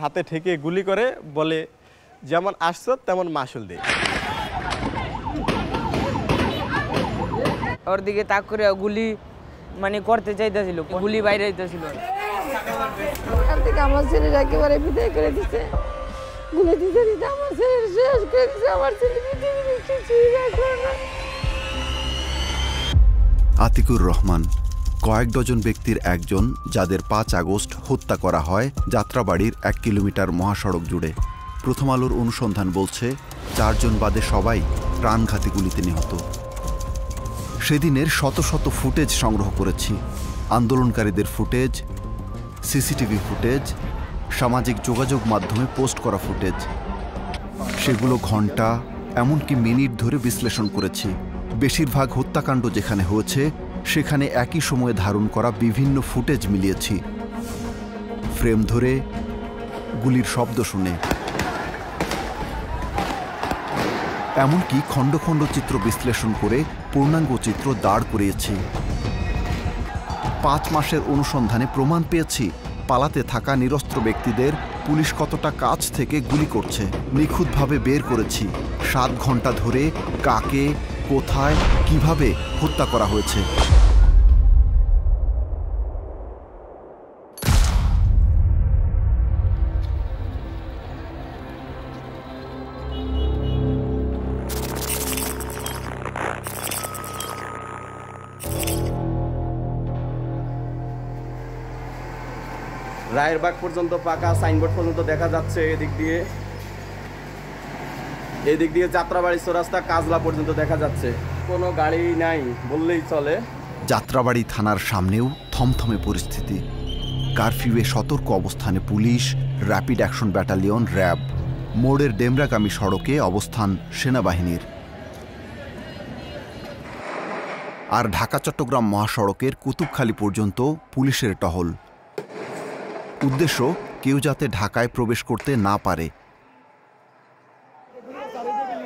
হাতে ঠেকে গুলি করে, বলে যেমন আসছো তেমন মাসুল দে। ওর দিকে তাক করে গুলি মানে করতে চাইতেছিল, গুলি বাইরে হইতেছিল। আমার ছেলের একেবারে বিদায় করে দিচ্ছে, গুলি দিতে দিতে আমার ছেলের শেষ করে দিচ্ছে। আমার ছেলে আতিকুর রহমান কয়েক ডজন ব্যক্তির একজন, যাদের 5 আগস্ট হত্যা করা হয় যাত্রাবাড়ির 1 কিলোমিটার মহাসড়ক জুড়ে। প্রথম আলোর অনুসন্ধান বলছে 4 জন বাদে সবাই প্রাণঘাতী গুলিতে নিহত। সেদিনের শত শত ফুটেজ সংগ্রহ করেছি, আন্দোলনকারীদের ফুটেজ, সিসিটিভি ফুটেজ, সামাজিক যোগাযোগ মাধ্যমে পোস্ট করা ফুটেজ। সেগুলো ঘন্টা এমনকি মিনিট ধরে বিশ্লেষণ করেছি। বেশিরভাগ হত্যাকাণ্ড যেখানে হয়েছে সেখানে একই সময়ে ধারণ করা বিভিন্ন ফুটেজ মিলিয়েছি, ফ্রেম ধরে, গুলির শব্দ শুনে, এমনকি খণ্ড খণ্ড চিত্র বিশ্লেষণ করে পূর্ণাঙ্গ চিত্র দাঁড় করিয়েছি। 5 মাসের অনুসন্ধানে প্রমাণ পেয়েছি পালাতে থাকা নিরস্ত্র ব্যক্তিদের পুলিশ কতটা কাছ থেকে গুলি করছে। নিখুঁতভাবে বের করেছি 7 ঘন্টা ধরে কাকে, কোথায়, কিভাবে হত্যা করা হয়েছে। রায়েরবাগ পর্যন্ত পাকা সাইনবোর্ড পর্যন্ত দেখা যাচ্ছে। এদিক দিয়ে যাত্রাবাড়ি চৌরাস্তা কাজলা পর্যন্ত দেখা যাচ্ছে। কোনো গাড়ি নাই বললেই চলে। যাত্রাবাড়ি থানার সামনেও থমথমে পরিস্থিতি। কারফিউয়ে সতর্ক অবস্থানে police, rapid action battalion RAB. মোড়ের ডেমরাগামী সড়কে অবস্থান সেনাবাহিনীর। আর ঢাকা চট্টগ্রাম মহাসড়কের কুতুবখালী পর্যন্ত পুলিশের টহল। উদ্দেশ্য কেউ যাতে ঢাকায় প্রবেশ করতে না পারে।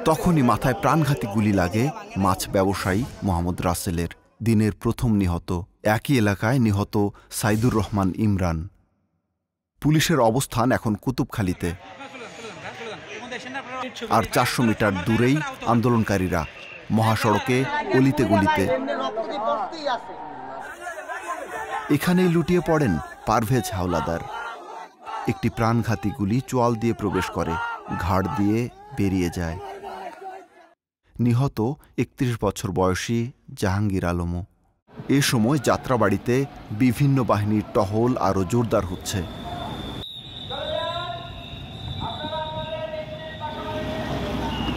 তখনই মাথায় প্রাণঘাতী গুলি লাগে মাছ ব্যবসায়ী মোহাম্মদ রাসেলের। দিনের প্রথম নিহত। একই এলাকায় নিহত সাইদুর রহমান ইমরান। পুলিশের অবস্থান এখন কুতুবখালীতে, আর 400 মিটার দূরেই আন্দোলনকারীরা মহাসড়কে অলিতে গলিতে। এখানেই লুটিয়ে পড়েন পারভেজ হাওলাদার। একটি প্রাণঘাতী গুলি চোয়াল দিয়ে প্রবেশ করে, ঘাড় দিয়ে বেরিয়ে যায়। নিহত 31 বছর বয়সী জাহাঙ্গীর আলমও। এ সময় যাত্রাবাড়িতে বিভিন্ন বাহিনীর টহল আরও জোরদার হচ্ছে।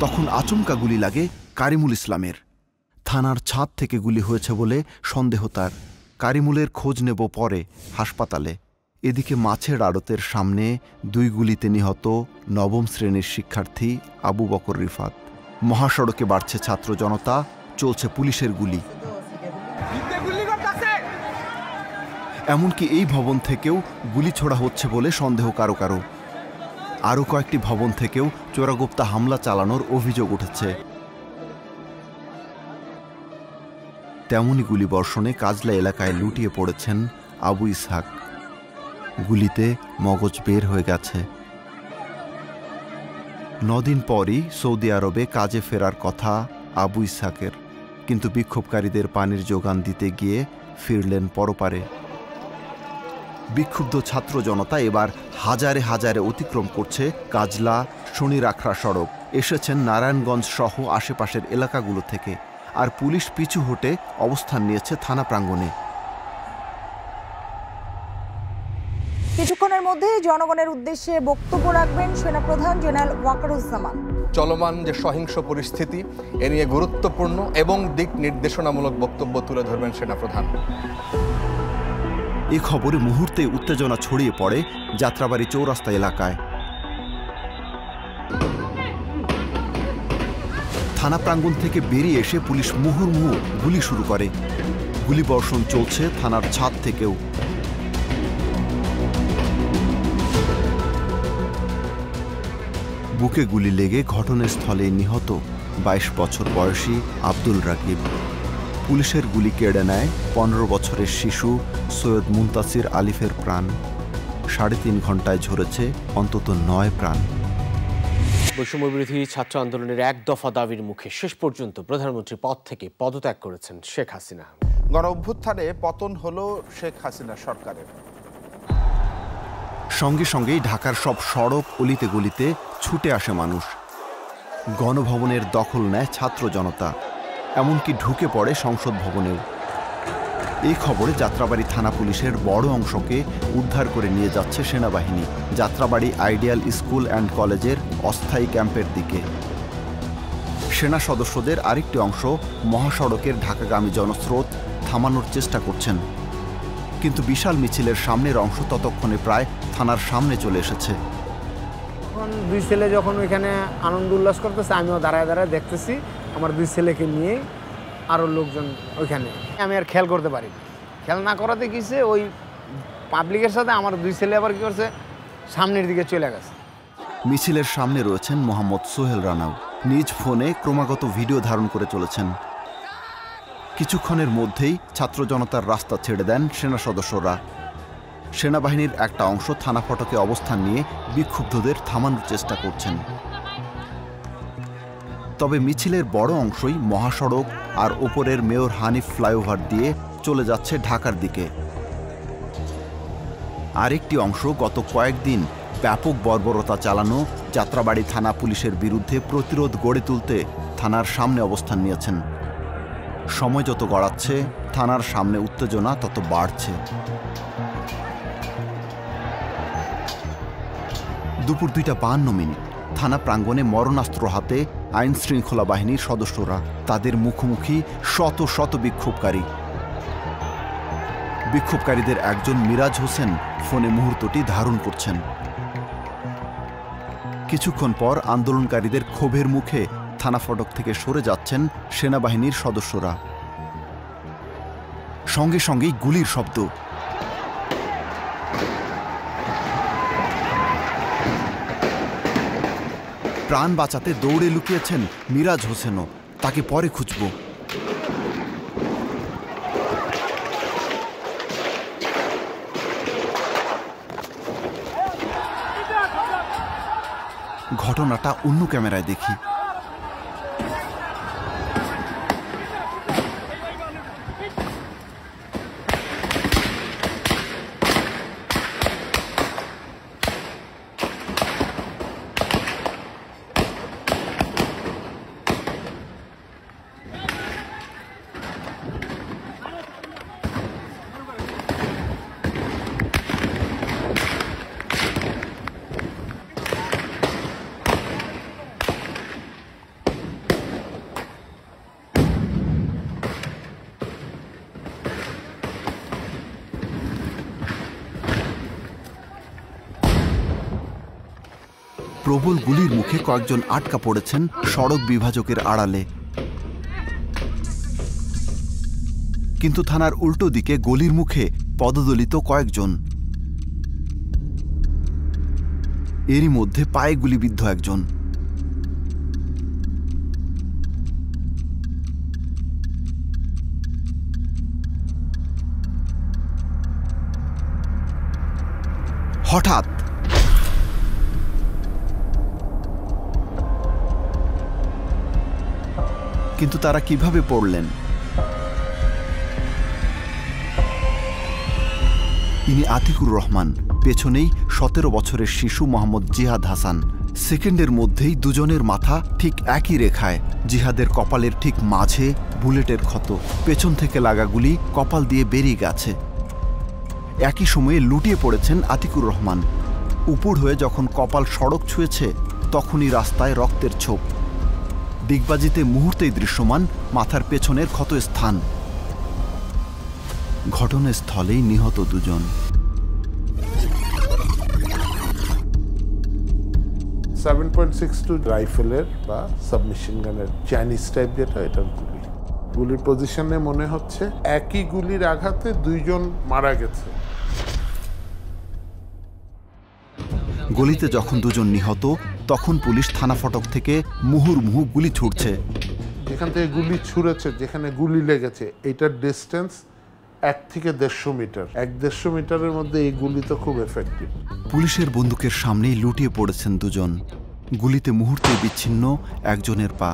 তখন আচমকা গুলি লাগে কারিমুল ইসলামের। থানার ছাদ থেকে গুলি হয়েছে বলে সন্দেহ তার। কারিমুলের খোঁজ নেব পরে হাসপাতালে। এদিকে মাছের আড়তের সামনে 2 গুলিতে নিহত 9ম শ্রেণীর শিক্ষার্থী আবু বকর রিফাত। মহাসড়কে বাড়ছে ছাত্র জনতা, চলছে পুলিশের গুলি। এমনকি এই ভবন থেকেও গুলি ছোড়া হচ্ছে বলে সন্দেহ কারো কারো। আরও কয়েকটি ভবন থেকেও চোরাগোপ্তা হামলা চালানোর অভিযোগ উঠেছে। তেমনি গুলিবর্ষণে কাজলা এলাকায় লুটিয়ে পড়েছেন আবু ইসহাক। গুলিতে মগজ বের হয়ে গেছে। 9 দিন পরই সৌদি আরবে কাজে ফেরার কথা আবু ইসহাকের, কিন্তু বিক্ষোভকারীদের পানির যোগান দিতে গিয়ে ফিরলেন পরপারে। বিক্ষুব্ধ ছাত্র জনতা এবার হাজারে হাজারে অতিক্রম করছে কাজলা শনিরাখড়া সড়ক। এসেছেন নারায়ণগঞ্জ সহ আশেপাশের এলাকাগুলো থেকে, আর পুলিশ পিছু হটে অবস্থান নিয়েছে থানা প্রাঙ্গণে। কিছুক্ষণের মধ্যে জনগণের উদ্দেশ্যে বক্তব্য রাখবেন সেনাপ্রধান জেনারেল ওয়াকারুজ্জামান। চলমান যে সহিংস পরিস্থিতি এ নিয়ে গুরুত্বপূর্ণ এবং দিক নির্দেশনামূলক বক্তব্য তুলে ধরবেন সেনাপ্রধান। এ খবরে মুহূর্তে উত্তেজনা ছড়িয়ে পড়ে যাত্রাবাড়ি চৌরাস্তা এলাকায়। থানা প্রাঙ্গণ থেকে বেরিয়ে এসে পুলিশ মুহুর্মুহু গুলি শুরু করে। গুলিবর্ষণ চলছে থানার ছাদ থেকেও। বুকে গুলি লেগে ঘটনাস্থলে নিহত 22 বছর বয়সী আব্দুল রাকিব। পুলিশের গুলি কেড়ে নেয় 15 বছরের শিশু সৈয়দ মুনতাসির আলিফের প্রাণ। 3.5 ঘন্টায় ঝরেছে অন্তত 9 প্রাণ। বৈষম্যবিরোধী ছাত্র আন্দোলনের এক দফা দাবির মুখে শেষ পর্যন্ত প্রধানমন্ত্রী পদ থেকে পদত্যাগ করেছেন শেখ হাসিনা। গণ অভ্যুত্থানে পতন হলো শেখ হাসিনা সরকারের। সঙ্গে সঙ্গেই ঢাকার সব সড়ক অলিতে গলিতে ছুটে আসে মানুষ। গণভবনের দখল নেয় ছাত্র জনতা, এমনকি ঢুকে পড়ে সংসদ ভবনেও। এই খবরে যাত্রাবাড়ি থানা পুলিশের বড় অংশকে উদ্ধার করে নিয়ে যাচ্ছে সেনাবাহিনী যাত্রাবাড়ি আইডিয়াল স্কুল অ্যান্ড কলেজের অস্থায়ী ক্যাম্পের দিকে। সেনা সদস্যদের আরেকটি অংশ মহাসড়কের ঢাকাগামী জনস্রোত থামানোর চেষ্টা করছেন, কিন্তু বিশাল মিছিলের সামনের অংশ ততক্ষণে প্রায় থানার সামনে চলে এসেছে। এখন দুই ছেলে যখন ওইখানে আনন্দ উল্লাস করতেছে, আমিও দাঁড়ায় দাঁড়ায় দেখতেছি আমার দুই ছেলেকে নিয়ে আরও লোকজন ওইখানে। আমি আর খেয়াল করতে পারি, খেয়াল না করাতে গিয়েছে ওই পাবলিকের সাথে আমার দুই ছেলে আবার কী করছে, সামনের দিকে চলে গেছে। মিছিলের সামনে রয়েছেন মোহাম্মদ সোহেল রানাও, নিজ ফোনে ক্রমাগত ভিডিও ধারণ করে চলেছেন। কিছুক্ষণের মধ্যেই ছাত্র জনতার রাস্তা ছেড়ে দেন সেনা সদস্যরা। সেনাবাহিনীর একটা অংশ থানা ফটকে অবস্থান নিয়ে বিক্ষুব্ধদের থামানোর চেষ্টা করছেন। তবে মিছিলের বড় অংশই মহাসড়ক আর ওপরের মেয়র হানিফ ফ্লাইওভার দিয়ে চলে যাচ্ছে ঢাকার দিকে। আরেকটি অংশ গত কয়েকদিন ব্যাপক বর্বরতা চালানো যাত্রাবাড়ি থানা পুলিশের বিরুদ্ধে প্রতিরোধ গড়ে তুলতে থানার সামনে অবস্থান নিয়েছেন। সময় যত গড়াচ্ছে থানার সামনে উত্তেজনা তত বাড়ছে। দুপুর 2:52 থানা প্রাঙ্গণে মরণাস্ত্র হাতে আইন শৃঙ্খলা বাহিনীর সদস্যরা, তাদের মুখোমুখি শত শত বিক্ষোভকারী। বিক্ষোভকারীদের একজন মিরাজ হোসেন ফোনে মুহূর্তটি ধারণ করছেন। কিছুক্ষণ পর আন্দোলনকারীদের ক্ষোভের মুখে থানা ফটক থেকে সরে যাচ্ছেন সেনাবাহিনীর সদস্যরা। সঙ্গে সঙ্গেই গুলির শব্দ। প্রাণ বাঁচাতে দৌড়ে লুকিয়েছেন মিরাজ হোসেনও, তাকে পরে খুঁজব। ঘটনাটা অন্য ক্যামেরায় দেখি। প্রবল গুলির মুখে কয়েকজন আটকা পড়েছেন সড়ক বিভাজকের আড়ালে, কিন্তু থানার উল্টো দিকে গলির মুখে পদদলিত কয়েকজন। এরই মধ্যে পায়ে গুলিবিদ্ধ একজন। হঠাৎ কিন্তু তারা কিভাবে পড়লেন? ইনি আতিকুর রহমান, পেছনেই 17 বছরের শিশু মোহাম্মদ জিহাদ হাসান। সেকেন্ডের মধ্যেই দুজনের মাথা ঠিক একই রেখায়। জিহাদের কপালের ঠিক মাঝে বুলেটের ক্ষত, পেছন থেকে লাগা গুলি কপাল দিয়ে বেরিয়ে গেছে। একই সময়ে লুটিয়ে পড়েছেন আতিকুর রহমান। উপর হয়ে যখন কপাল সড়ক ছুঁয়েছে তখনই রাস্তায় রক্তের ছোপ। ডিগবাজিতে মুহূর্তেই দৃশ্যমান মাথার পেছনের ক্ষত স্থান। ঘটনাস্থলেই নিহত দুজন। 7.62 রাইফেলের বা সাবমেশিন গানের চাইনিজ টাইপ যেটা, এটার গুলি। গুলির পজিশনে মনে হচ্ছে একই গুলির আঘাতে দুইজন মারা গেছে। গলিতে যখন দুজন নিহত তখন পুলিশ থানা ফটক থেকে মুহুর্মুহু গুলি ছুটছে। যেখান থেকে গুলি ছুঁড়েছে, যেখানে গুলি লেগেছে, এটার ডিস্টেন্স 1 থেকে 150 মিটার, 1-150 মিটারের মধ্যে এই গুলি তো খুব এফেক্টিভ। পুলিশের বন্দুকের সামনেই লুটিয়ে পড়েছেন দুজন। গুলিতে মুহূর্তে বিচ্ছিন্ন একজনের পা।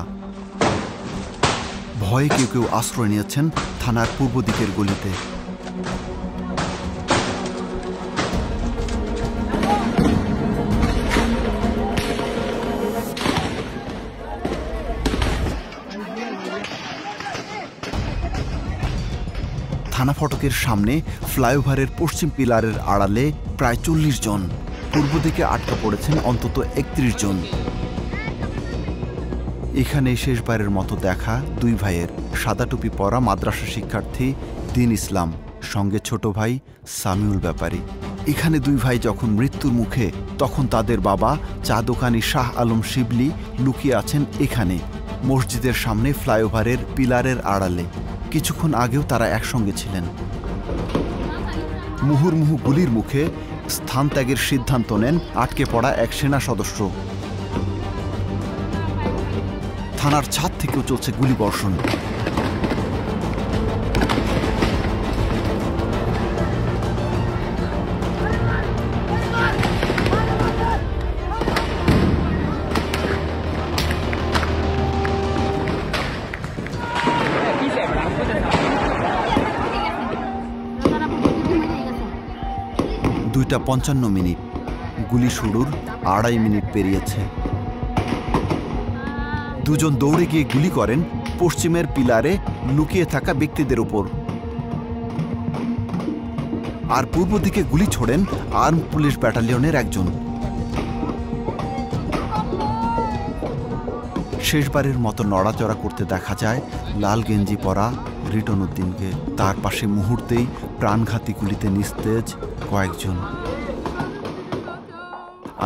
ভয়ে কেউ কেউ আশ্রয় নিয়েছেন থানার পূর্ব দিকের গলিতে। থানা ফটকের সামনে ফ্লাইওভারের পশ্চিম পিলারের আড়ালে প্রায় 40 জন। পূর্ব দিকে আটকা পড়েছেন অন্তত 31 জন। এখানে শেষবারের মতো দেখা দুই ভাইয়ের। সাদা টুপি পরা মাদ্রাসা শিক্ষার্থী দিন ইসলাম, সঙ্গে ছোট ভাই সামিউল ব্যাপারী। এখানে দুই ভাই যখন মৃত্যুর মুখে, তখন তাদের বাবা চা দোকানি শাহ আলম শিবলি লুকিয়ে আছেন এখানে, মসজিদের সামনে ফ্লাইওভারের পিলারের আড়ালে। কিছুক্ষণ আগেও তারা একসঙ্গে ছিলেন। মুহুর্মুহু গুলির মুখে স্থান ত্যাগের সিদ্ধান্ত নেন আটকে পড়া এক সেনা সদস্য। থানার ছাদ থেকেও চলছে গুলিবর্ষণ। দুইটা 55 মিনিট, গুলি শুরুর 2.5 মিনিট পেরিয়েছে। দুজন দৌড়ে গিয়ে গুলি করেন পশ্চিমের পিলারে লুকিয়ে থাকা ব্যক্তিদের উপর। আর পূর্ব দিকে গুলি ছোড়েন আর্ম পুলিশ ব্যাটালিয়নের একজন। শেষবারের মতো নড়াচড়া করতে দেখা যায় লাল গেঞ্জি পরা রিটন উদ্দিনকে। তার পাশে মুহূর্তেই প্রাণঘাতী গুলিতে নিস্তেজ কয়েকজন।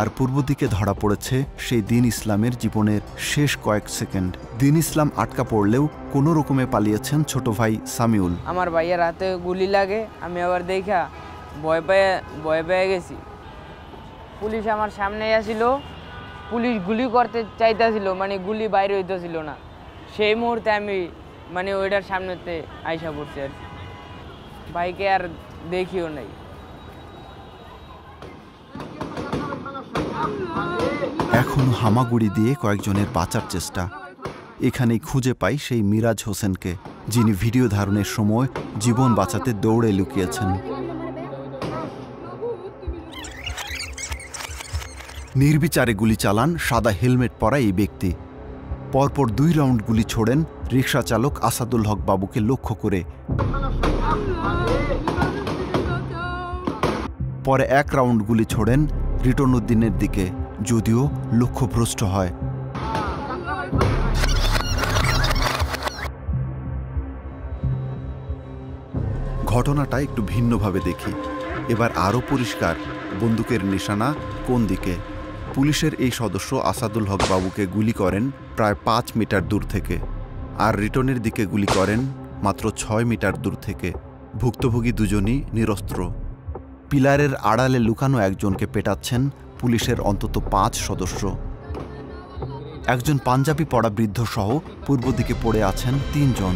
আর পূর্ব দিকে ধরা পড়েছে সেই দিন ইসলামের জীবনের শেষ কয়েক সেকেন্ড। দিন ইসলাম আটকা পড়লেও কোনো রকমে পালিয়েছেন ছোট ভাই সামিউল। আমার ভাইয়ের হাতে গুলি লাগে, আমি আবার দেখা ভয় পেয়ে গেছি। পুলিশ আমার সামনে আসছিল, পুলিশ গুলি করতে চাইতেছিল, মানে গুলি বাইরে হইতেছিল না। সেই মুহূর্তে আমি মানে ওইটার সামনেতে আইসা পড়ছি আর কি। ভাইকে আর দেখিও নাই। এখনো হামাগুড়ি দিয়ে কয়েকজনের বাঁচার চেষ্টা। এখানেই খুঁজে পাই সেই মিরাজ হোসেনকে, যিনি ভিডিও ধারণের সময় জীবন বাঁচাতে দৌড়ে লুকিয়েছেন। নির্বিচারে গুলি চালান সাদা হেলমেট পরা এই ব্যক্তি। পরপর 2 রাউন্ড গুলি ছোড়েন রিকশা চালক আসাদুল হক বাবুকে লক্ষ্য করে। পরে 1 রাউন্ড গুলি ছোড়েন রিটন উদ্দিনের দিকে, যদিও লক্ষ্যভ্রষ্ট হয়। ঘটনাটা একটু ভিন্নভাবে দেখি। এবার আরও পরিষ্কার বন্দুকের নিশানা কোন দিকে। পুলিশের এই সদস্য আসাদুল হক বাবুকে গুলি করেন প্রায় 5 মিটার দূর থেকে, আর রিটনের দিকে গুলি করেন মাত্র 6 মিটার দূর থেকে। ভুক্তভোগী দুজনই নিরস্ত্র। পিলারের আড়ালে লুকানো একজনকে পেটাচ্ছেন পুলিশের অন্তত 5 সদস্য। একজন পাঞ্জাবি পরা বৃদ্ধ সহ পূর্ব দিকে পড়ে আছেন 3 জন।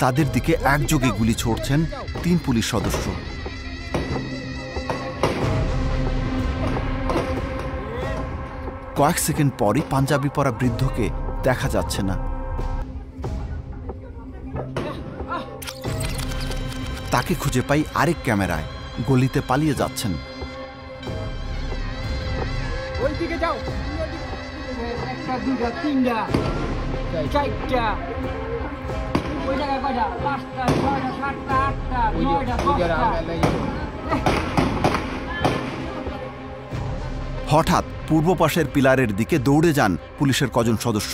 তাদের দিকে একযোগে গুলি ছড়ছেন 3 পুলিশ সদস্য। কয়েক সেকেন্ড পরই পাঞ্জাবি পরা বৃদ্ধকে দেখা যাচ্ছে না। তাকে খুঁজে পাই আরেক ক্যামেরায়, গলিতে পালিয়ে যাচ্ছেন। হঠাৎ পূর্ব পাশের পিলারের দিকে দৌড়ে যান পুলিশের কজন সদস্য।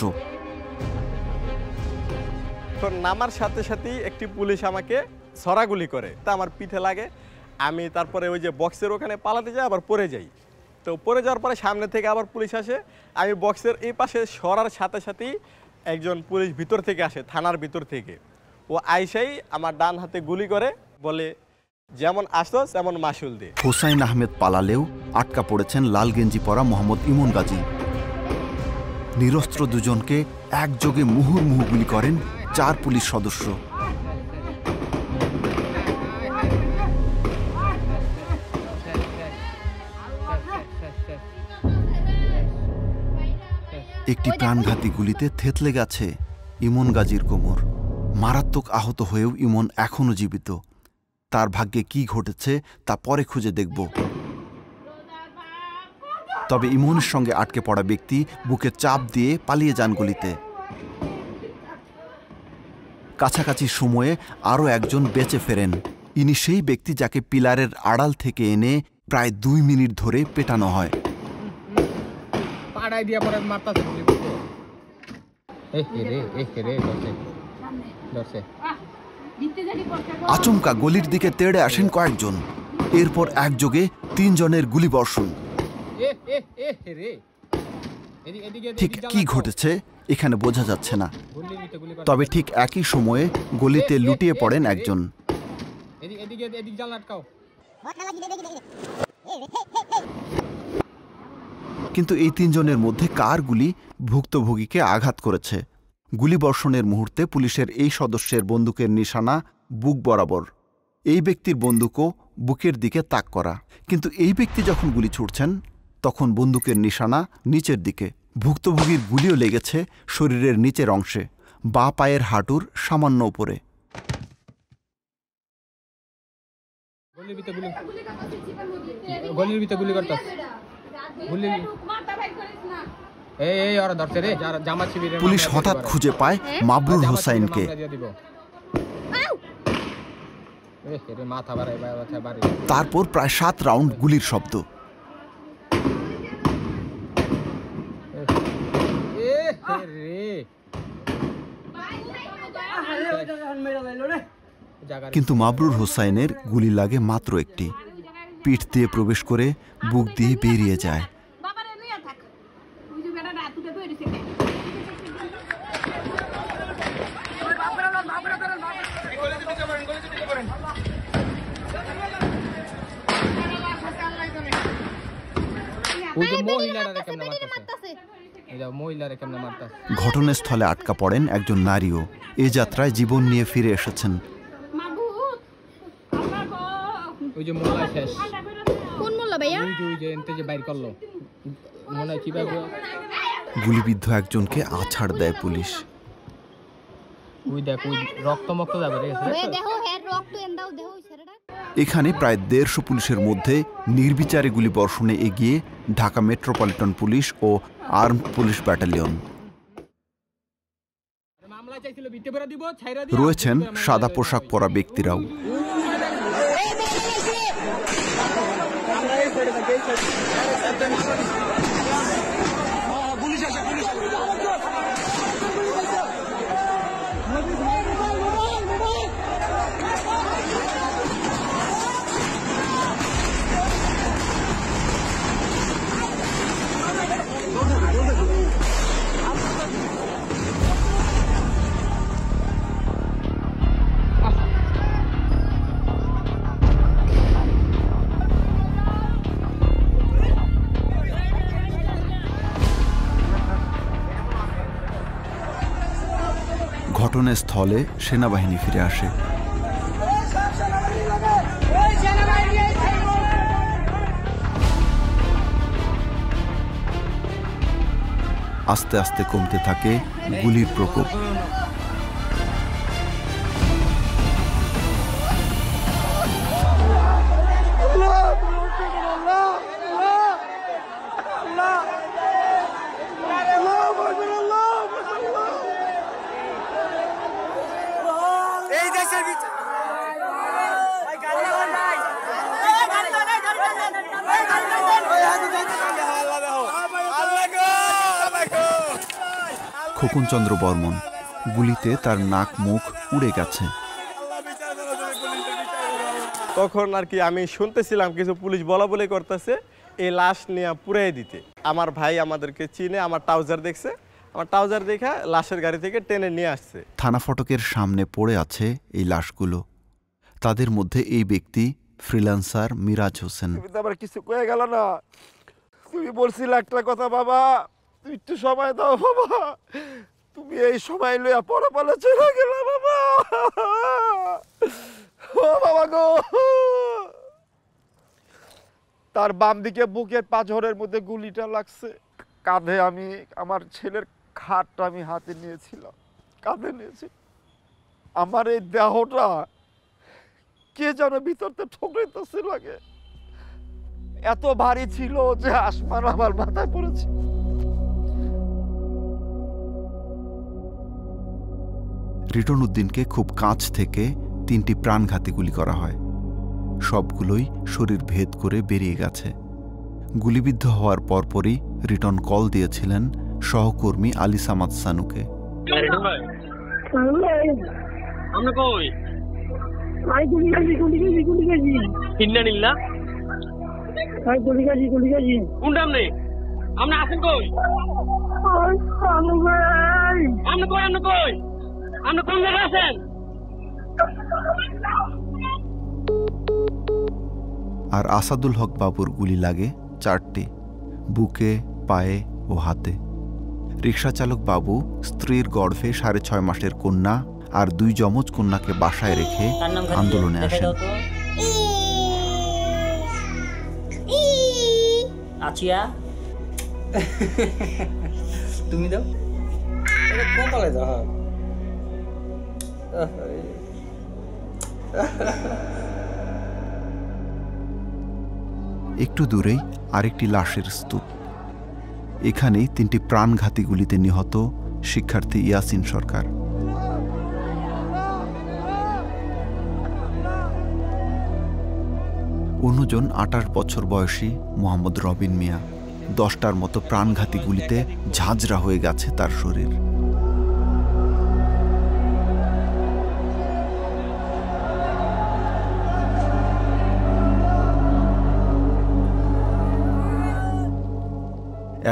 নামার সাথে সাথেই একটি পুলিশ আমাকে ছড়াগুলি করে, তা আমার পিঠে লাগে। আমি তারপরে ওই যে বক্সের ওখানে পালাতে যাই, আবার পড়ে যাই। তো পড়ে যাওয়ার পরে সামনে থেকে আবার পুলিশ আসে। আমি বক্সের এই পাশে সরার সাথে সাথেই একজন পুলিশ ভিতর থেকে আসে, থানার ভিতর থেকে। ও আইসাই আমার ডান হাতে গুলি করে, বলে যেমন আসতো তেমন মাসুল দে। হোসাইন আহমেদ পালালেও আটকা পড়েছেন লাল গেঞ্জি পরা মোহাম্মদ ইমন গাজী। নিরস্ত্র দুজনকে একযোগে মুহুর্মুহু গুলি করেন 4 পুলিশ সদস্য। একটি প্রাণঘাতী গুলিতে থেতলে গেছে ইমন গাজীর কোমর। মারাত্মক আহত হয়েও ইমন এখনো জীবিত। তার ভাগ্যে কি ঘটেছে তা পরে খুঁজে দেখব। তবে ইমনের সঙ্গে আটকে পড়া ব্যক্তি বুকে চাপ দিয়ে পালিয়ে যান গলিতে। কাছাকাছি সময়ে আরও একজন বেঁচে ফেরেন। ইনি সেই ব্যক্তি যাকে পিলারের আড়াল থেকে এনে প্রায় 2 মিনিট ধরে পেটানো হয়। আচমকা গলির দিকে তেড়ে আসেন কয়েকজন। এরপর একযোগে 3 জনের গুলিবর্ষণ। ঠিক কি ঘটেছে এখানে বোঝা যাচ্ছে না, তবে ঠিক একই সময়ে গলিতে লুটিয়ে পড়েন একজন। কিন্তু এই 3 জনের মধ্যে কার গুলি ভুক্তভোগীকে আঘাত করেছে? গুলিবর্ষণের মুহূর্তে পুলিশের এই সদস্যের বন্দুকের নিশানা বুক বরাবর। এই ব্যক্তির বন্দুকও বুকের দিকে তাক করা। কিন্তু এই ব্যক্তি যখন গুলি ছুড়ছেন তখন বন্দুকের নিশানা নিচের দিকে। ভুক্তভোগীর গুলিও লেগেছে শরীরের নিচের অংশে, বাঁ পায়ের হাঁটুর সামান্য উপরে। পুলিশ হঠাৎ খুঁজে পায় মাবরুর হোসাইনকে। তারপর প্রায় 7 রাউন্ড গুলির শব্দ। কিন্তু মাবরুর হোসাইনের গুলি লাগে মাত্র একটি। পিঠ দিয়ে প্রবেশ করে বুক দিয়ে বেরিয়ে যায়। ঘটনাস্থলে আটকা পড়েন একজন নারীও। এ যাত্রায় জীবন নিয়ে ফিরে এসেছেন। গুলিবিদ্ধ একজনকে আছাড় দেয় পুলিশ। এখানে প্রায় 150 পুলিশের মধ্যে নির্বিচারে গুলিবর্ষণে এগিয়ে ঢাকা মেট্রোপলিটন পুলিশ ও আর্মড পুলিশ ব্যাটালিয়ন। রয়েছেন সাদা পোশাক পরা ব্যক্তিরাও। ঘটনাস্থলে সেনাবাহিনী ফিরে আসে। আস্তে আস্তে কমতে থাকে গুলির প্রকোপ। খোকনচন্দ্র বর্মন, গুলিতে তার নাক মুখ উড়ে গেছে। তখন আর কি আমি শুনতেছিলাম কিছু পুলিশ বলা বলে করতেছে এই লাশ নিয়ে পুড়াই দিতে। আমার ভাই আমাদেরকে চিনে, আমার ট্রাউজার দেখছে, আমার ট্রাউজার দেখা লাশের গাড়ি থেকে টেনে নিয়ে আসছে। থানা ফটকের সামনে পড়ে আছে এই লাশগুলো। তাদের মধ্যে এই ব্যক্তি ফ্রিল্যান্সার মিরাজ হোসেন। আবার কিছু কয়ে গেল না, তুমি বলছিলে একটা কথা বাবা, তুই একটু সময় দাও বাবা, তুমি এই সময় লইয়া পরপালে চলে গেলা বাবা। ও বাবা গো, তার বাম দিকে বুকের পাঁজরের মধ্যে গুলিটা লাগছে। কাঁধে আমি আমার ছেলের খাটটা আমি হাতে নিয়েছিলাম, কাঁধে নিয়েছি। আমার এই দেহটা কে যেন ভিতরতে ঠোকরাইতেছে লাগে, এত ভারী ছিল যে আসমান আমার মাথায় পড়েছে। রিটন উদ্দিনকে খুব কাছ থেকে 3টি প্রাণঘাতী গুলি করা হয়। সবগুলোই শরীর ভেদ করে বেরিয়ে গেছে। গুলিবিদ্ধ হওয়ার পরপরই রিটন কল দিয়েছিলেন সহকর্মী আলী সামাদ সানুকে। আর আসাদুল হক বাবুর গুলি লাগে 4টি, বুকে, পায়ে ও হাতে। রিকশাচালক বাবু স্ত্রীর গর্ভে 6.5 মাসের কন্যা আর 2 যমজ কন্যাকে বাসায় রেখে আন্দোলনে আসেন। আছিয়া তুমি দাও কপালে দাও। একটু দূরেই আরেকটি লাশের স্তূপ। এখানেই 3টি প্রাণঘাতী গুলিতে নিহত শিক্ষার্থী ইয়াসিন সরকার। অন্যজন 28 বছর বয়সী মোহাম্মদ রবিন মিয়া। 10টার মতো প্রাণঘাতী গুলিতে ঝাঁঝরা হয়ে গেছে তার শরীর।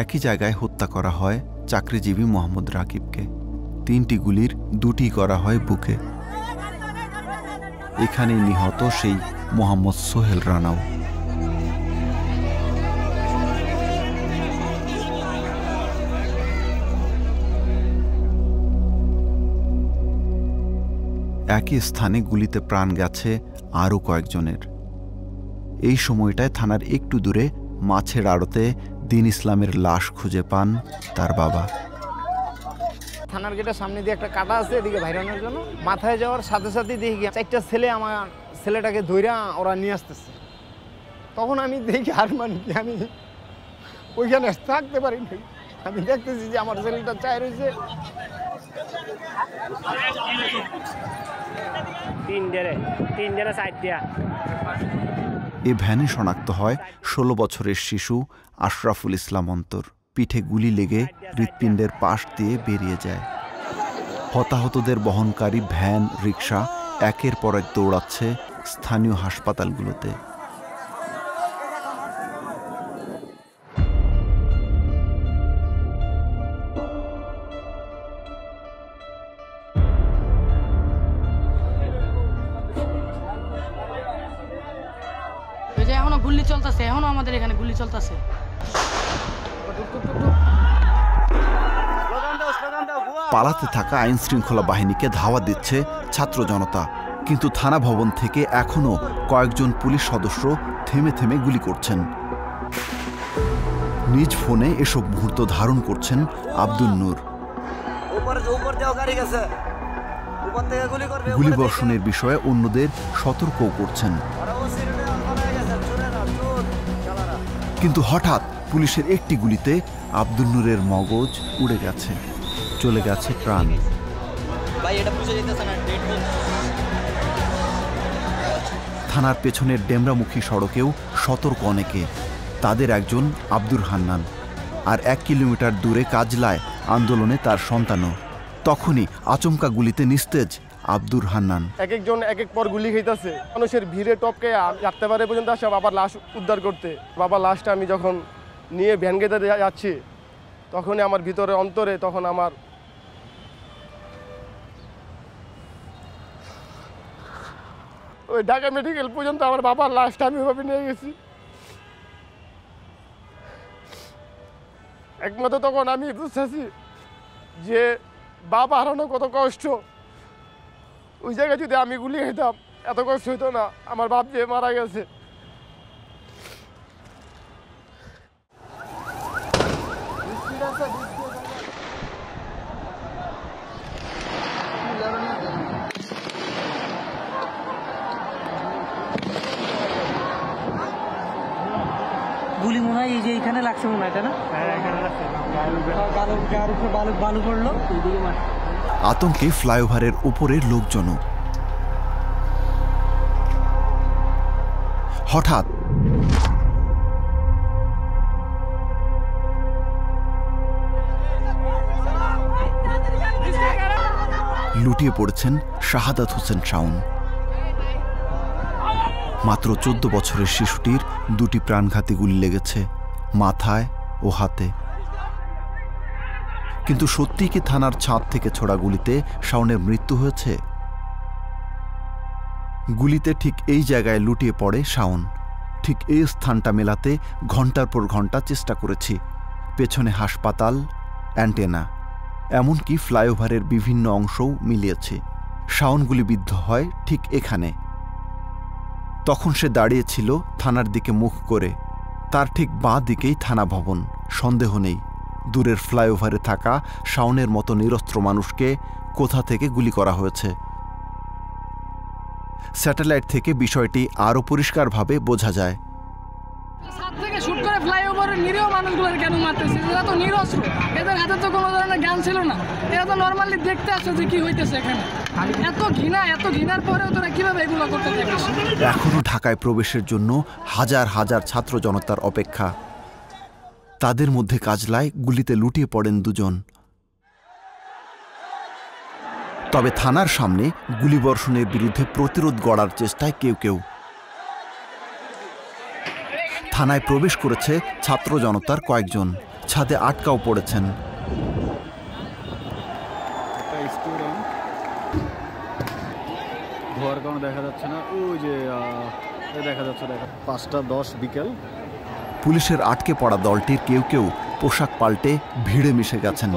একই জায়গায় হত্যা করা হয় চাকরিজীবী মোহাম্মদ রাকিবকে। 3টি গুলির 2টি করা হয় বুকে। এখানেই নিহত সেই মোহাম্মদ সোহেল রানাও। একই স্থানে গুলিতে প্রাণ গেছে আরও কয়েকজনের। এই সময়টায় থানার একটু দূরে মাছের আড়তে দিন ইসলামের লাশ খুঁজে পান তার বাবা। থানার গেটের সামনে দিয়ে একটা কাটা আছে এদিকে বাইরানোর জন্য। মাথায় যাওয়ার সাথে সাথে দেখি 4টা ছেলে আমার ছেলেটাকে ধইরা ওরা নিয়ে আসতেছে। তখন আমি দেখি আর মানে কি আমি ওইখানে থাকতে পারিনি। আমি দেখতেছি যে আমার ছেলেটা চাই রয়েছে। 3 জনে 4 দিয়া। এ ভ্যানে শনাক্ত হয় 16 বছরের শিশু আশরাফুল ইসলাম অন্তর। পিঠে গুলি লেগে হৃৎপিণ্ডের পাশ দিয়ে বেরিয়ে যায়। হতাহতদের বহনকারী ভ্যান, রিকশা একের পর এক দৌড়াচ্ছে স্থানীয় হাসপাতালগুলোতে। এখনো গুলি চলতেছে, এখনো আমাদের এখানে গুলি চলতেছে। পালাতে থাকা আইন শৃঙ্খলা বাহিনীকে ধাওয়া দিচ্ছে ছাত্র জনতা, কিন্তু থানা ভবন থেকে এখনো কয়েকজন পুলিশ সদস্য থেমে থেমে গুলি করছেন। নিজ ফোনে এসব মুহূর্ত ধারণ করছেন আব্দুল নূর। গুলিবর্ষণের বিষয়ে অন্যদের সতর্কও করছেন। কিন্তু হঠাৎ পুলিশের একটি গুলিতে আব্দুল নূরের মগজ উড়ে গেছে, চলে গেছে প্রাণ। থানার পেছনের ডেমরামুখী সড়কেও সতর্ক অনেকে। তাদের একজন আব্দুর হান্নান, আর 1 কিলোমিটার দূরে কাজলায় আন্দোলনে তার সন্তানও। তখনই আচমকা গুলিতে নিস্তেজ আব্দুর হান্নান। একজন এক পর গুলি খাইতেছে, মানুষের ভিড়ে টপকে রাখতে পারে পর্যন্ত আসে বাবার লাশ উদ্ধার করতে। বাবার লাশটা আমি যখন নিয়ে ভ্যান গেতে যাচ্ছি, তখনই আমার ভিতরে অন্তরে তখন আমার ওই ঢাকা মেডিকেল পর্যন্ত আমার বাবার লাশটা আমি ওইভাবে নিয়ে গেছি। একমাত্র তখন আমি বুঝতেছি যে বাপ হারানো কত কষ্ট, ওই জায়গায় যদি আমি গুলি খেতাম এত কষ্ট হইতো না। আমার বাপ যে মারা গেছে। গুলি মনে হয় এই যে এখানে লাগছে মনে হয়, তাই না? হ্যাঁ, এখানে লাগছে। বালু পড়লো, আতঙ্কে ফ্লাইওভারের উপরের লোকজনও। হঠাৎ লুটিয়ে পড়েছেন শাহাদাত হোসেন শাওন। মাত্র 14 বছরের শিশুটির 2টি প্রাণঘাতী গুলি লেগেছে মাথায় ও হাতে। কিন্তু সত্যি কি থানার ছাদ থেকে ছোড়া গুলিতে শাওনের মৃত্যু হয়েছে? গুলিতে ঠিক এই জায়গায় লুটিয়ে পড়ে শাওন। ঠিক এই স্থানটা মেলাতে ঘন্টার পর ঘন্টা চেষ্টা করেছি। পেছনে হাসপাতাল, অ্যান্টেনা, এমনকি ফ্লাইওভারের বিভিন্ন অংশও মিলিয়েছে। শাওন গুলিবিদ্ধ হয় ঠিক এখানে। তখন সে দাঁড়িয়েছিল থানার দিকে মুখ করে। তার ঠিক বাঁ দিকেই থানা ভবন। সন্দেহ নেই, দূরের ফ্লাইওভারে থাকা শাওনের মতো নিরস্ত্র মানুষকে কোথা থেকে গুলি করা হয়েছে। স্যাটেলাইট থেকে বিষয়টি আরও পরিষ্কারভাবে বোঝা যায়। থেকে শুট করে ফ্লাইওভারের নিরীহ মানুষগুলোর কেন মারতেছে? এরা তো নিরস্ত্র, এদের হাতে তো কোনো ধরনের জ্ঞান ছিল না। এরা তো নর্মালি দেখতে আসছে যে কি হইতেছে এখানে। এত ঘৃণার পরেও তোরা কিভাবে এগুলো করতে থাকিস? এখনো ঢাকায় প্রবেশের জন্য হাজার হাজার ছাত্র জনতার অপেক্ষা। তাদের মধ্যে কাজলায় গুলিতে লুটিয়ে পড়েন 2 জন। তবে থানার সামনে গুলিবর্ষণের বিরুদ্ধে প্রতিরোধ গড়ার চেষ্টায় কেউ কেউ। থানায় প্রবেশ করেছে ছাত্র জনতার কয়েকজন, ছাদে আটকাও পড়েছেন। ধোয়ার কারণে দেখা যাচ্ছে না, ওই যে দেখা যাচ্ছে 5:10 বিকেল। পুলিশের আটকে পড়া দলটির কেউ কেউ পোশাক পাল্টে ভিড়ে মিশে গেছেন।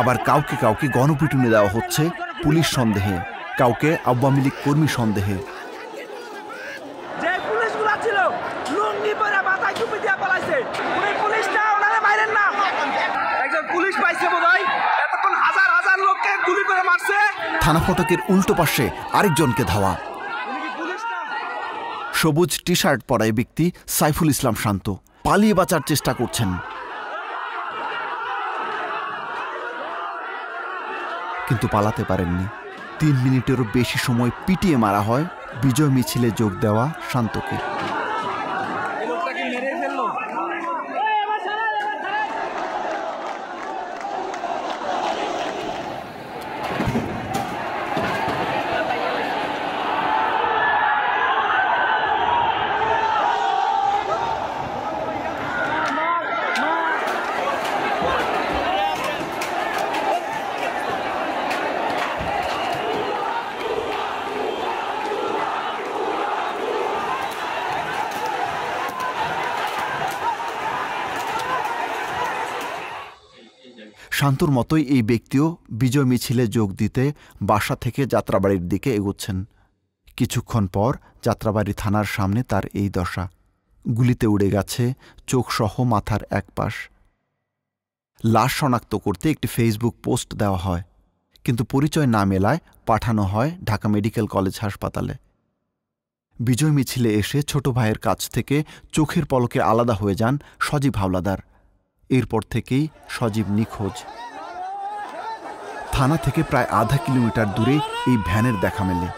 আবার কাউকে কাউকে গণপিটুনি দেওয়া হচ্ছে পুলিশ সন্দেহে, কাউকে আওয়ামী লীগ কর্মী সন্দেহে। থানা ফটকের উল্টো পাশে আরেকজনকে ধাওয়া। সবুজ টি শার্ট পরা এই ব্যক্তি সাইফুল ইসলাম শান্ত পালিয়ে বাঁচার চেষ্টা করছেন, কিন্তু পালাতে পারেননি। 3 মিনিটেরও বেশি সময় পিটিয়ে মারা হয় বিজয় মিছিলে যোগ দেওয়া শান্তকে। শান্তর মতোই এই ব্যক্তিও বিজয় মিছিলে যোগ দিতে বাসা থেকে যাত্রাবাড়ির দিকে এগোচ্ছেন। কিছুক্ষণ পর যাত্রাবাড়ি থানার সামনে তার এই দশা। গুলিতে উড়ে গেছে চোখসহ মাথার এক পাশ। লাশ শনাক্ত করতে একটি ফেসবুক পোস্ট দেওয়া হয়, কিন্তু পরিচয় না মেলায় পাঠানো হয় ঢাকা মেডিকেল কলেজ হাসপাতালে। বিজয় মিছিলে এসে ছোট ভাইয়ের কাছ থেকে চোখের পলকে আলাদা হয়ে যান সজীব হাওলাদার। এরপর থেকেই সজীব নিখোঁজ। থানা থেকে প্রায় আধা কিলোমিটার দূরে এই ভ্যানের দেখা মেলে।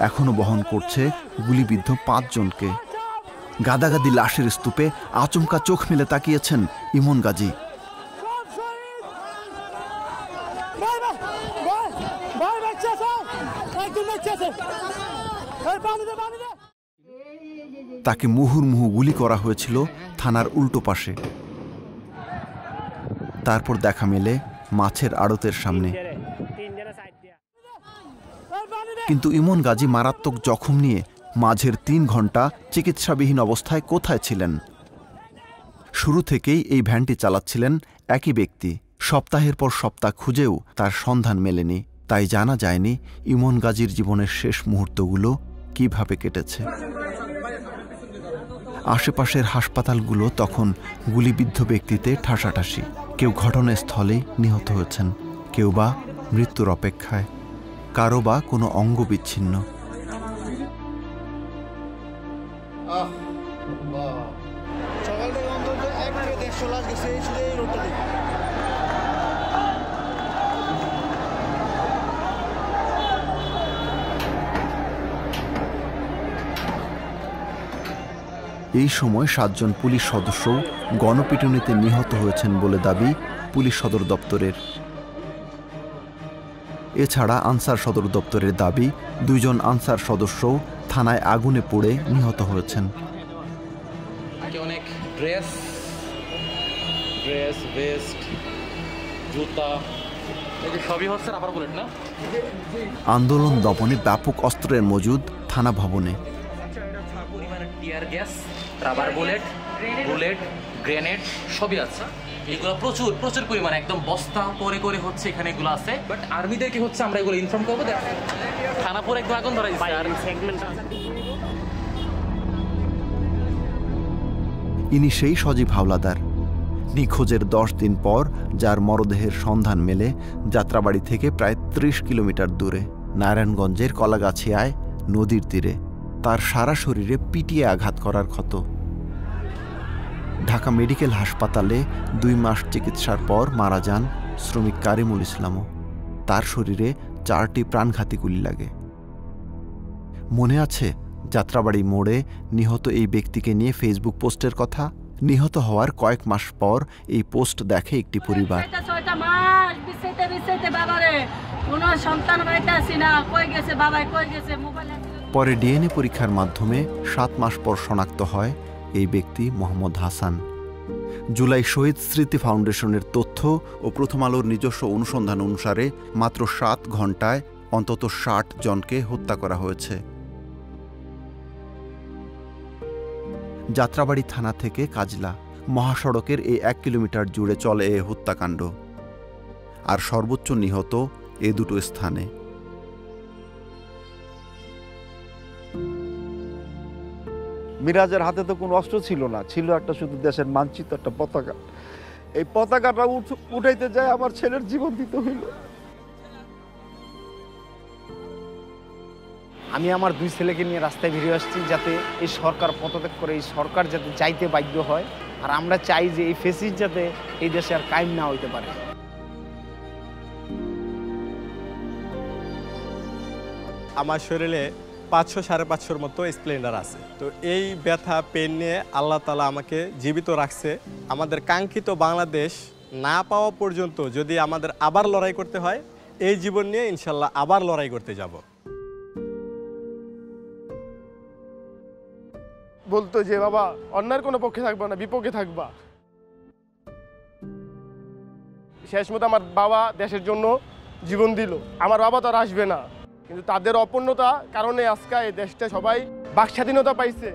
এখনো বহন করছে গুলিবিদ্ধ 5 জনকে। গাদাগাদি লাশের স্তূপে আচমকা চোখ মেলে তাকিয়েছেন ইমন গাজী। তাকে মুহুর্মুহু গুলি করা হয়েছিল থানার উল্টো পাশে। তারপর দেখা মেলে মাছের আড়তের সামনে। কিন্তু ইমন গাজী মারাত্মক জখম নিয়ে মাঝের ৩ ঘন্টা চিকিৎসাবিহীন অবস্থায় কোথায় ছিলেন? শুরু থেকেই এই ভ্যানটি চালাচ্ছিলেন একই ব্যক্তি। সপ্তাহের পর সপ্তাহ খুঁজেও তার সন্ধান মেলেনি। তাই জানা যায়নি ইমন গাজীর জীবনের শেষ মুহূর্তগুলো কিভাবে কেটেছে। আশেপাশের হাসপাতালগুলো তখন গুলিবিদ্ধ ব্যক্তিতে ঠাসাঠাসি। কেউ ঘটনাস্থলেই নিহত হয়েছেন, কেউ বা মৃত্যুর অপেক্ষায়, কারো বা কোনো অঙ্গ বিচ্ছিন্ন। এই সময় ৭ জন পুলিশ সদস্য গণপিটুনিতে নিহত হয়েছেন বলে দাবি পুলিশ সদর দপ্তরের। এছাড়া আনসার সদর দপ্তরের দাবি ২ জন আনসার সদস্যও থানায় আগুনে পুড়ে নিহত হয়েছেন। অনেক ড্রেস, ভেস্ট, জুতা সবই হচ্ছে রাবার বুলেট না? আন্দোলন দমনে ব্যাপক অস্ত্রের মজুদ থানা ভবনে। Tear gas, rubber bullet, grenade সবই আছে। এগুলো প্রচুর পরিমাণে একদম বস্তা করে হচ্ছে এখানে এগুলো আছে। বাট আর্মিদেরকে হচ্ছে আমরা এগুলো ইনফর্ম করবো। থানা পরে একদম আগুন ধরা ইনি সেই সজীব হাওলাদার, নিখোঁজের 10 দিন পর যার মরদেহের সন্ধান মেলে যাত্রাবাড়ি থেকে প্রায় 30 কিলোমিটার দূরে নারায়ণগঞ্জের কলাগাছিয়ায় নদীর তীরে। তার সারা শরীরে পিটিয়ে আঘাত করার ক্ষত। ঢাকা মেডিকেল হাসপাতালে 2 মাস চিকিৎসার পর মারা যান শ্রমিক কারিমুল ইসলামও। তার শরীরে 4টি প্রাণঘাতী গুলি লাগে। মনে আছে যাত্রাবাড়ি মোড়ে নিহত এই ব্যক্তিকে নিয়ে ফেসবুক পোস্টের কথা? নিহত হওয়ার কয়েক মাস পর এই পোস্ট দেখে একটি পরিবার। পরে ডিএনএ পরীক্ষার মাধ্যমে 7 মাস পর শনাক্ত হয় এই ব্যক্তি মোহাম্মদ হাসান। জুলাই শহীদ স্মৃতি ফাউন্ডেশনের তথ্য ও প্রথম আলোর নিজস্ব অনুসন্ধান অনুসারে মাত্র 7 ঘন্টায় অন্তত 60 জনকে হত্যা করা হয়েছে। যাত্রাবাড়ি থানা থেকে কাজলা মহাসড়কের এই 1 কিলোমিটার জুড়ে চলে এ হত্যাকাণ্ড। আর সর্বোচ্চ নিহত এ দুটো স্থানে। মিরাজের হাতে তো কোনো অস্ত্র ছিল না, ছিল একটা শুধু দেশের মানচিত্র, একটা পতাকা। এই পতাকাটা উঠাইতে যায় আমার ছেলের জীবন দিতে হইল। আমি আমার 2 ছেলেকে নিয়ে রাস্তায় বেরিয়ে আসছি যাতে এই সরকার পদত্যাগ করে এই সরকার যাতে চাইতে বাধ্য হয়। আর আমরা চাই যে এই ফেসিস যাতে এই দেশে আর কায়েম না হইতে পারে। আমার শরীরে 500-550 মতো স্প্লেন্ডার আছে। তো এই ব্যথা পেন নিয়ে আল্লাহ তাআলা আমাকে জীবিত রাখছে। আমাদের কাঙ্ক্ষিত বাংলাদেশ না পাওয়া পর্যন্ত যদি আমাদের আবার লড়াই করতে হয়, এই জীবন নিয়ে ইনশাল্লাহ আবার লড়াই করতে যাব। বলতো যে বাবা অন্যায়ের কোনো পক্ষে থাকবা না, বিপক্ষে থাকবা। শেষ মতো আমার বাবা দেশের জন্য জীবন দিল। আমার বাবা তো আর আসবে না, কিন্তু তাদের অপূর্ণতা কারণে আজকে এই দেশটা সবাই বাক স্বাধীনতা পাইছে।